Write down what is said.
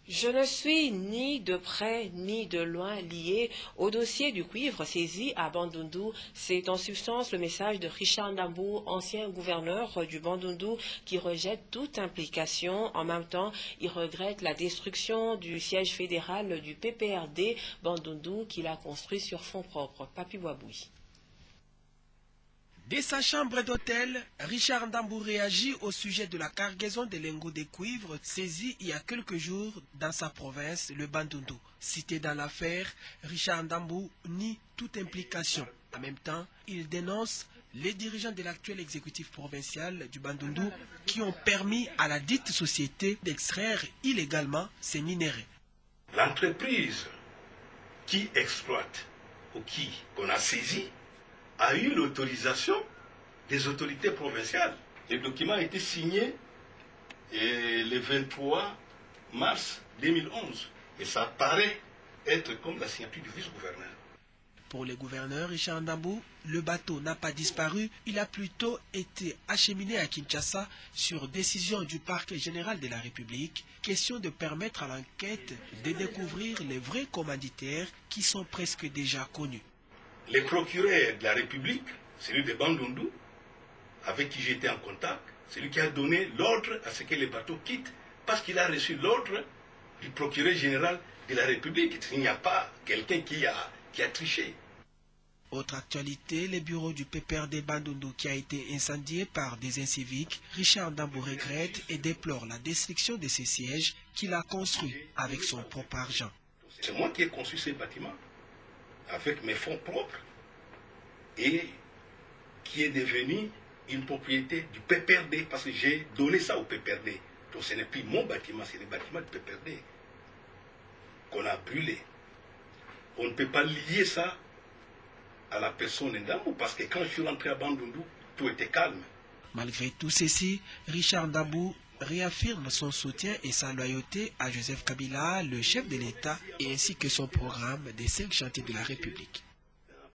Je ne suis ni de près ni de loin lié au dossier du cuivre saisi à Bandundu. C'est en substance le message de Richard Ndambou, ancien gouverneur du Bandundu, qui rejette toute implication. En même temps, il regrette la destruction du siège fédéral du PPRD Bandundu qu'il a construit sur fonds propres. Papi Boaboui. Dès sa chambre d'hôtel, Richard Ndambou réagit au sujet de la cargaison de lingots de cuivre saisis il y a quelques jours dans sa province, le Bandundu. Cité dans l'affaire, Richard Ndambou nie toute implication. En même temps, il dénonce les dirigeants de l'actuel exécutif provincial du Bandundu qui ont permis à la dite société d'extraire illégalement ces minéraux. L'entreprise qui exploite ou qu'on a saisi a eu l'autorisation des autorités provinciales. Le document a été signé le 23 mars 2011 et ça paraît être comme la signature du vice-gouverneur. Pour le gouverneur Richard Ndambou, le bateau n'a pas disparu, il a plutôt été acheminé à Kinshasa sur décision du parquet général de la République, question de permettre à l'enquête de découvrir les vrais commanditaires qui sont presque déjà connus. Le procureur de la République, celui de Bandundu, avec qui j'étais en contact, c'est lui qui a donné l'ordre à ce que les bateaux quittent, parce qu'il a reçu l'ordre du procureur général de la République. Il n'y a pas quelqu'un qui a triché. Autre actualité, le bureau du PPRD Bandundu qui a été incendié par des inciviques, Richard Ndambou regrette et déplore la destruction de ces sièges qu'il a construits avec son propre argent. C'est moi qui ai construit ces bâtiments avec mes fonds propres et qui est devenu une propriété du PPRD parce que j'ai donné ça au PPRD. Donc ce n'est plus mon bâtiment, c'est le bâtiment du PPRD qu'on a brûlé. On ne peut pas lier ça à la personne Ndambou parce que quand je suis rentré à Bandundu, tout était calme. Malgré tout ceci, Richard Ndambou réaffirme son soutien et sa loyauté à Joseph Kabila, le chef de l'État, et ainsi que son programme des 5 chantiers de la République.